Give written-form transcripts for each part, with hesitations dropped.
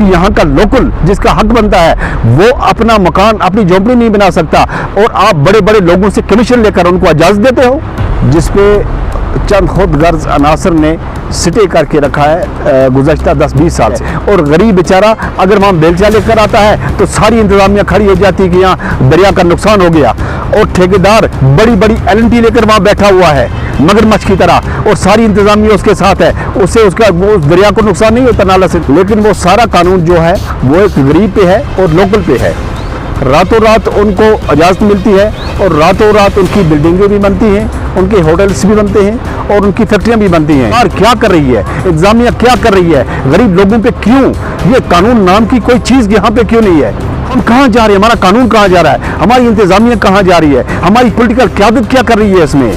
کہ یہاں کا لوکل جس کا حق بنتا ہے وہ اپنا مکان اپنی جھونپڑی نہیں بنا سکتا اور آپ بڑے بڑے لوگوں سے کمیشن لے کر ان کو اجازت دیتے ہو، جس پہ چند خود غرض عناصر نے سٹے کر کے رکھا ہے گزشتہ 10-20 سال سے، اور غریب بیچارہ اگر وہاں بیلچہ لے کر آتا ہے تو ساری انتظامیہ کھڑی ہو جاتی ہے کہ یہاں دریا کا نقصان ہو گیا، اور ٹھیکیدار بڑی بڑی LNT لے کر وہاں بیٹھا ہوا ہے مگرمچھ کی طرح، اور ساری انتظامیہ اس کے ساتھ ہے، اس سے اس دریا کو نقصان نہیں ہوتا نالا سے، لیکن وہ سارا قانون جو ہے وہ ایک غریب پہ ہے اور لوکل پہ ہے۔ راتوں رات ان کو اجازت ملتی ہے اور راتوں رات ان کی بلڈنگیں بھی بنتی ہیں، ان کے ہوٹلز بھی بنتے ہیں اور ان کی فیکٹریاں بھی بنتی ہیں۔ اور کیا کر رہی ہے انتظامیہ، کیا کر رہی ہے غریب لوگوں پہ؟ کیوں یہ قانون نام کی کوئی چیز یہاں پہ کیوں نہیں ہے؟ ہم کہاں جا رہے ہیں؟ ہمارا قانون کہاں جا رہا ہے؟ ہماری انتظامیہ کہاں جا رہی ہے؟ ہماری پولیٹیکل قیادت کیا کر رہی ہے اس میں؟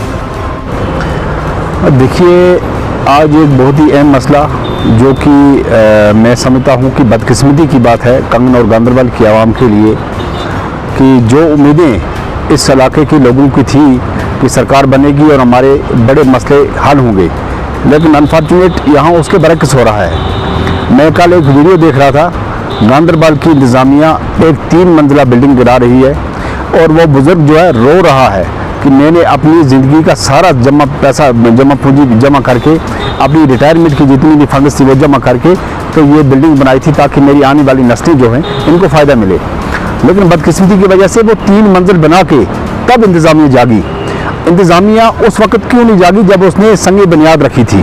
دیکھیے، آج ایک بہت ہی اہم مسئلہ جو کہ میں سمجھتا ہوں کہ بدقسمتی کی بات ہے کنگن اور گاندربل کی عوام کے لیے، کہ جو امیدیں اس علاقے کے لوگوں کی تھی کہ سرکار بنے گی اور ہمارے بڑے مسئلے حل ہوں گے، لیکن انفارچونیٹ یہاں اس کے برعکس ہو رہا ہے۔ میں کل ایک ویڈیو دیکھ رہا تھا، گاندربل کی انتظامیہ ایک 3 منزلہ بلڈنگ گرا رہی ہے اور وہ بزرگ جو ہے رو رہا ہے کہ میں نے اپنی زندگی کا سارا جمع پونجی جمع کر کے، اپنی ریٹائرمنٹ کی جتنی بھی فنڈز تھی وہ جمع کر کے تو یہ بلڈنگ بنائی تھی تاکہ میری آنے والی نسلیں جو ہیں ان کو فائدہ ملے، لیکن بدقسمتی کی وجہ سے وہ 3 منزل بنا کے تب انتظامیہ جاگی۔ انتظامیہ اس وقت کیوں نہیں جاگی جب اس نے سنگ بنیاد رکھی تھی؟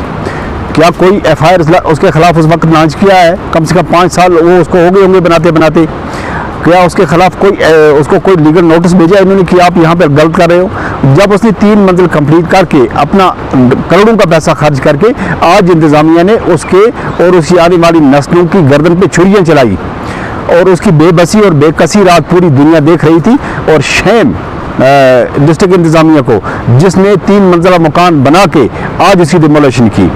کیا کوئی FIR اس کے خلاف اس وقت لانچ کیا ہے؟ کم سے کم 5 سال وہ اس کو ہو گئے ہوں گے بناتے۔ کیا اس کے خلاف اس کو کوئی لیگل نوٹس بھیجا انہوں نے کہ آپ یہاں پہ غلط کر رہے ہو؟ جب اس نے 3 منزل کمپلیٹ کر کے اپنا کروڑوں کا پیسہ خرچ کر کے، آج انتظامیہ نے اس کے اور اس کی آنے والی نسلوں کی گردن پہ چھریاں چلائی، اور اس کی بے بسی اور بے کسی رات پوری دنیا دیکھ رہی تھی، اور شیم ڈسٹرکٹ انتظامیہ کو جس نے 3 منزلہ مکان بنا کے آج اس کی ڈیمولیشن کی۔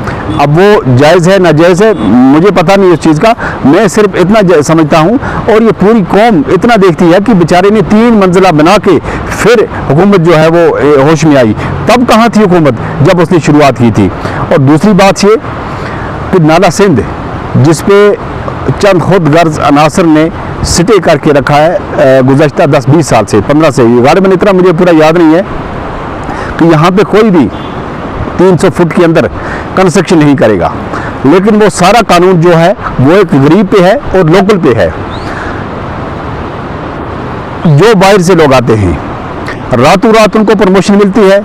اب وہ جائز ہے ناجائز ہے مجھے پتہ نہیں اس چیز کا، میں صرف اتنا سمجھتا ہوں، اور یہ پوری قوم اتنا دیکھتی ہے کہ بیچارے نے 3 منزلہ بنا کے پھر حکومت جو ہے وہ ہوش میں آئی۔ تب کہاں تھی حکومت جب اس نے شروعات کی تھی؟ اور دوسری بات یہ کہ نالا سندھ جس پہ چند خود غرض عناصر نے سٹے کر کے رکھا ہے گزشتہ 10-20 سال سے 15 سے، غالباً اتنا مجھے پورا یاد نہیں ہے، کہ یہاں پہ کوئی بھی 300 فٹ کے اندر کنسٹرکشن نہیں کرے گا، لیکن وہ سارا قانون جو ہے وہ ایک غریب پہ ہے اور لوکل پہ ہے۔ جو باہر سے لوگ آتے ہیں راتوں رات ان کو پروموشن ملتی ہے،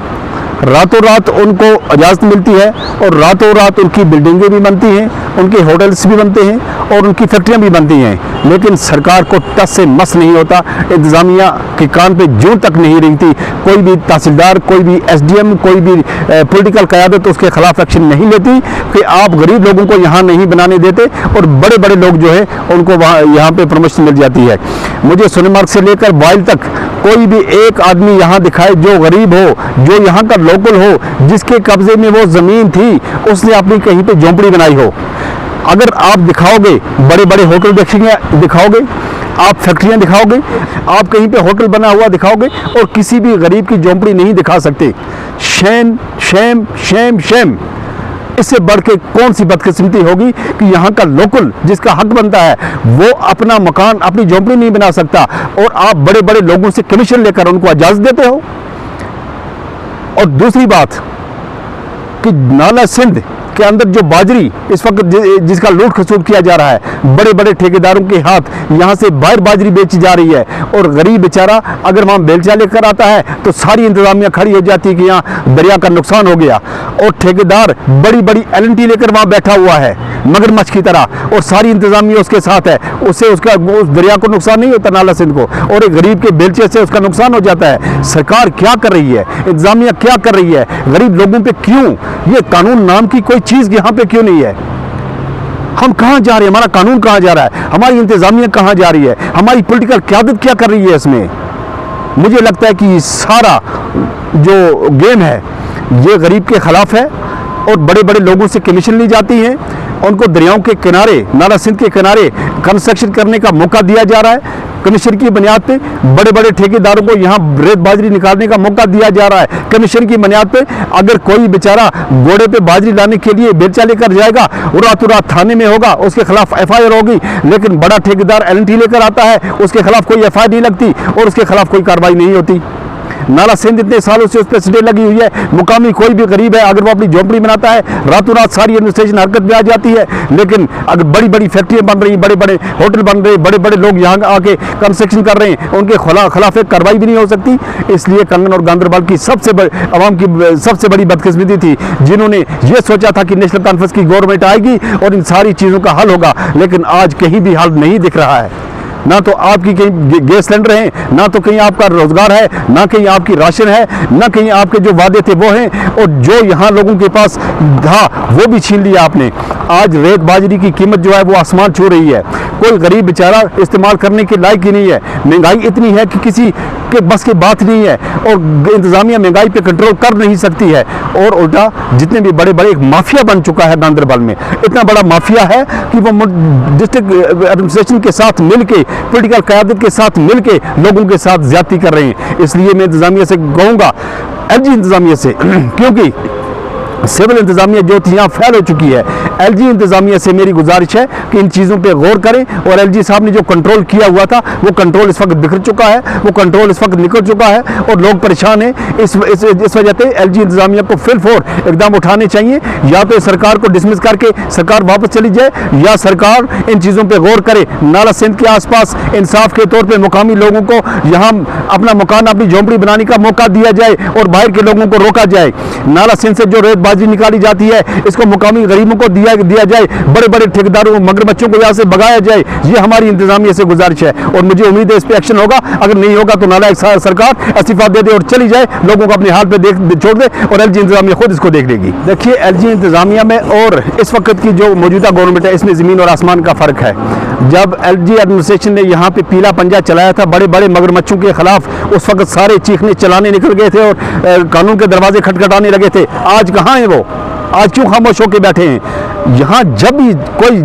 راتوں رات ان کو اجازت ملتی ہے، اور راتوں رات ان کی بلڈنگیں بھی بنتی ہیں، ان کے ہوٹلز بھی بنتے ہیں اور ان کی فیکٹریاں بھی بنتی ہیں، لیکن سرکار کو ٹس سے مس نہیں ہوتا، انتظامیہ کے کان پہ جوں تک نہیں رنگتی، کوئی بھی تحصیلدار، کوئی بھی SDM، کوئی بھی پولیٹیکل قیادت اس کے خلاف ایکشن نہیں لیتی کہ آپ غریب لوگوں کو یہاں نہیں بنانے دیتے، اور بڑے بڑے لوگ جو ہے ان کو یہاں پہ پروموشن مل جاتی ہے۔ مجھے سونمرگ سے لے کر وائل تک کوئی بھی ایک آدمی یہاں دکھائے جو غریب ہو، جو یہاں کا لوکل ہو، جس کے قبضے میں وہ زمین تھی اس نے اپنی کہیں پہ جھونپڑی بنائی ہو۔ اگر آپ دکھاؤ گے بڑے بڑے ہوٹل دکھاؤ گے، آپ فیکٹریاں دکھاؤ گے، آپ کہیں پہ ہوٹل بنا ہوا دکھاؤ گے، اور کسی بھی غریب کی جھونپڑی نہیں دکھا سکتے۔ شیم شیم شیم شیم! اس سے بڑھ کے کون سی بدقسمتی ہوگی کہ یہاں کا لوکل جس کا حق بنتا ہے وہ اپنا مکان اپنی جھونپڑی نہیں بنا سکتا، اور آپ بڑے بڑے لوگوں سے کمیشن لے کر ان کو اجازت دیتے ہو۔ اور دوسری بات کہ نالا سندھ کے اندر جو باجری اس وقت جس کا لوٹ کھسوٹ کیا جا رہا ہے، بڑے بڑے ٹھیکیداروں کے ہاتھ یہاں سے باہر باجری بیچی جا رہی ہے، اور غریب بیچارہ اگر وہاں بیلچہ لے کر آتا ہے تو ساری انتظامیہ کھڑی ہو جاتی ہے کہ یہاں دریا کا نقصان ہو گیا، اور ٹھیکیدار بڑی بڑی LNT لے کر وہاں بیٹھا ہوا ہے مگرمچھ کی طرح، اور ساری انتظامیہ اس کے ساتھ ہے، اس سے اس دریا کو نقصان نہیں ہوتا نالا سندھ کو، اور ایک غریب کے بیلچے سے اس کا نقصان ہو جاتا ہے۔ سرکار کیا کر رہی ہے؟ انتظامیہ کیا کر رہی ہے؟ غریب لوگوں پہ کیوں یہ قانون نام کی کوئی چیز یہاں پہ کیوں نہیں ہے؟ ہم کہاں جا رہے ہیں؟ ہمارا قانون کہاں جا رہا ہے؟ ہماری انتظامیہ کہاں جا رہی ہے؟ ہماری پولیٹیکل قیادت کیا کر رہی ہے اس میں؟ مجھے لگتا ہے کہ یہ سارا جو گیم ہے یہ غریب کے خلاف ہے، اور بڑے بڑے لوگوں سے کمیشن لی جاتی ہیں، ان کو دریاؤں کے کنارے، نالا سندھ کے کنارے کنسٹرکشن کرنے کا موقع دیا جا رہا ہے، कमीशन की बुनियाद पे बड़े बड़े ठेकेदारों को यहाँ रेत बाजरी निकालने का मौका दिया जा रहा है। कमीशन की बुनियाद पे अगर कोई बेचारा घोड़े पे बाजरी लाने के लिए बेलचा लेकर जाएगा और रातों रात थाने में होगा, उसके खिलाफ FIR होगी, लेकिन बड़ा ठेकेदार LNT लेकर आता है, उसके खिलाफ कोई FIR नहीं लगती और उसके खिलाफ कोई कार्रवाई नहीं होती। नाला सिंध इतने सालों से उस पर स्टे लगी हुई है। मुकामी कोई भी गरीब है अगर वो अपनी झोंपड़ी बनाता है, रातों रात सारी एडमिनिस्ट्रेशन हरकत में आ जाती है। लेकिन अगर बड़ी बड़ी फैक्ट्रियां बन रही, बड़े बड़े होटल बन रहे, बड़े बड़े लोग यहाँ आके कंस्ट्रक्शन कर रहे हैं, उनके खिलाफ एक कार्रवाई भी नहीं हो सकती। इसलिए कंगन और गांधरबल की आवाम की सबसे बड़ी बदकिस्मती थी जिन्होंने ये सोचा था कि नेशनल कॉन्फ्रेंस की गवर्नमेंट आएगी और इन सारी चीज़ों का हल होगा, लेकिन आज कहीं भी हल नहीं दिख रहा है। ना तो आपकी कहीं गैस सिलेंडर हैं, ना तो कहीं आपका रोजगार है, ना कहीं आपकी राशन है, ना कहीं आपके जो वादे थे वो हैं, और जो यहाँ लोगों के पास था वो भी छीन लिया आपने। आज रेत बाजरी की कीमत जो है वो आसमान छू रही है। कोई गरीब बेचारा इस्तेमाल करने के लायक ही नहीं है। महंगाई इतनी है कि किसी के बस की बात नहीं है और इंतजामिया महंगाई पे कंट्रोल कर नहीं सकती है, और उल्टा जितने भी बड़े बड़े एक माफिया बन चुका है गांधरबल में, इतना बड़ा माफिया है कि वो डिस्ट्रिक्ट एडमिनिस्ट्रेशन के साथ मिलके, पॉलिटिकल क़यादत के साथ मिलके लोगों के साथ ज्यादती कर रहे हैं। इसलिए मैं इंतजामिया से कहूँगा, LG इंतजामिया से, क्योंकि सिविल इंतजामिया जो थी यहाँ फैल हो चुकी है, LG इंतजामिया से मेरी गुजारिश है कि इन चीज़ों पे गौर करें। और LG साहब ने जो कंट्रोल किया हुआ था वो कंट्रोल इस वक्त बिखर चुका है, वो कंट्रोल इस वक्त निकल चुका है और लोग परेशान हैं। इस वजह से LG इंतजामिया को फिल फोर इकदाम उठाने चाहिए। या तो सरकार को डिसमिस करके सरकार वापस चली जाए, या सरकार इन चीज़ों पर गौर करे। नाला सिंध के आसपास इंसाफ के तौर पर मुकामी लोगों को यहाँ अपना मकान, अपनी झोंपड़ी बनाने का मौका दिया जाए और बाहर के लोगों को रोका जाए। नाला सिंध से जो रेत बाजरी निकाली जाती है इसको मुकामी गरीबों को दिया जाए, बड़े बड़े ठेकेदारों मगरमच्छों को यहाँ से भगाया जाए। ये हमारी इंतजामिया से गुजारिश है और मुझे उम्मीद है इस पे एक्शन होगा। अगर नहीं होगा तो नालायक सरकार इस्तीफा दे दे और चली जाए, लोगों को अपने हाल पे छोड़ दे और LG इंतजामिया खुद इसको देख लेगी। देखिए, LG इंतजामिया में और इस वक्त की जो मौजूदा गवर्नमेंट है, इसमें ज़मीन और आसमान का फ़र्क है। जब LG एडमिनिस्ट्रेशन ने यहाँ पे पीला पंजा चलाया था बड़े बड़े मगरमच्छों के खिलाफ, उस वक्त सारे चीखने चलाने निकल गए थे और कानून के दरवाजे खटखटाने लगे थे। आज कहाँ हैं वो? आज क्यों खामोश होकर बैठे हैं? यहाँ जब भी कोई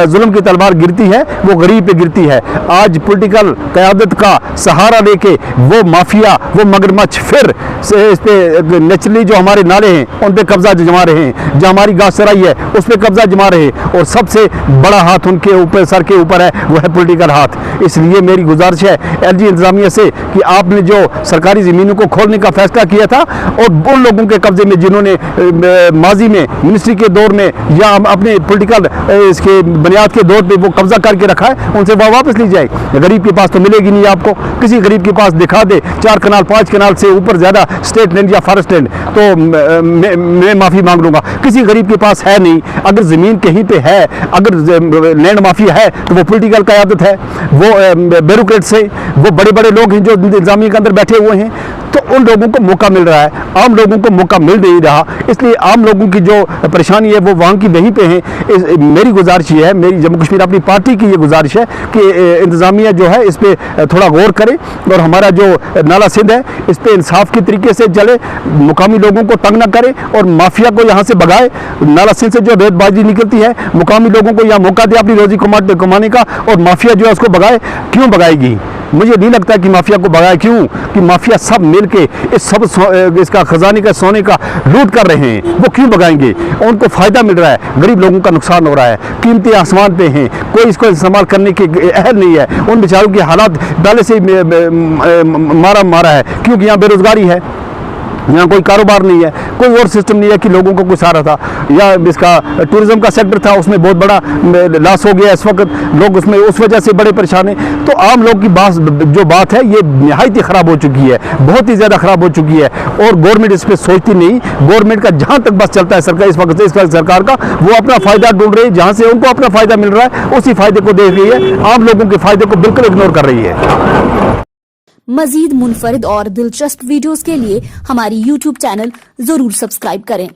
जुल्म की तलवार गिरती है वो गरीब पे गिरती है। आज पॉलिटिकल क़यादत का सहारा लेके वो माफिया, वो मगरमच्छ फिर इस पे नेचुरली जो हमारे नाले हैं उन पे कब्जा जमा रहे हैं, जो हमारी गाछ सराई है उस पे कब्जा जमा रहे हैं, और सबसे बड़ा हाथ उनके ऊपर, सर के ऊपर है, वो है पॉलिटिकल हाथ। इसलिए मेरी गुजारिश है LG इंतजामिया से कि आपने जो सरकारी ज़मीनों को खोलने का फैसला किया था और उन लोगों के कब्जे में जिन्होंने माजी में मिनिस्ट्री के दौर में या अपने पॉलिटिकल इसके बुनियाद के दौर पे वो कब्जा करके रखा है, उनसे वो वापस ली जाए। गरीब के पास तो मिलेगी नहीं आपको। किसी गरीब के पास दिखा दे 4 कनाल 5 कनाल से ऊपर ज़्यादा स्टेट लैंड या फॉरेस्ट लैंड, तो मैं माफ़ी मांग लूँगा। किसी गरीब के पास है नहीं। अगर ज़मीन कहीं पे है, अगर लैंड माफिया है तो वो पॉलिटिकल क़यादत है, वो ब्यूरोक्रेट्स हैं, वो बड़े बड़े लोग हैं जो इंतजामिया के अंदर बैठे हुए हैं। तो उन लोगों को मौका मिल रहा है, आम लोगों को मौका मिल नहीं रहा। इसलिए आम लोगों की जो परेशानी है वो वहाँ की वहीं पे है। मेरी गुजारिश ये है, मेरी जम्मू कश्मीर अपनी पार्टी की ये गुजारिश है कि इंतज़ामिया जो है इस पर थोड़ा गौर करे और हमारा जो नाला सिंध है इस पर इंसाफ के तरीके से चले, मुकामी लोगों को तंग न करे और माफिया को यहाँ से भगाए। नाला सिंध से जो रेत बाजरी निकलती है, मुकामी लोगों को यहाँ मौका दे अपनी रोजी कमाने का, और माफिया जो है उसको भगाए। क्यों भगाएगी? मुझे नहीं लगता कि माफिया को भगाए। क्यों? कि माफिया सब मिलके इसका खजाने का सोने का लूट कर रहे हैं। वो क्यों भगाएंगे? उनको फ़ायदा मिल रहा है, गरीब लोगों का नुकसान हो रहा है, कीमतें आसमान पे हैं, कोई इसको इस्तेमाल करने के अहल नहीं है। उन बेचारों के हालात पहले से मारा है, क्योंकि यहाँ बेरोज़गारी है, यहाँ कोई कारोबार नहीं है, कोई और सिस्टम नहीं है कि लोगों को कोई सहारा था। या इसका टूरिज़्म का सेक्टर था, उसमें बहुत बड़ा लॉस हो गया। इस वक्त लोग उसमें उस वजह से बड़े परेशान हैं। तो आम लोग की जो बात है ये नहायत ही ख़राब हो चुकी है, बहुत ही ज़्यादा ख़राब हो चुकी है, और गवर्नमेंट इस पर सोचती नहीं। गवर्नमेंट का जहाँ तक बस चलता है सरकार इस वक्त सरकार का, वो अपना फ़ायदा ढूंढ रही है, जहाँ से उनको अपना फ़ायदा मिल रहा है उसी फ़ायदे को देख रही है, आम लोगों के फ़ायदे को बिल्कुल इग्नोर कर रही है। मजीद मुनफरिद और दिलचस्प वीडियोस के लिए हमारी YouTube चैनल जरूर सब्सक्राइब करें।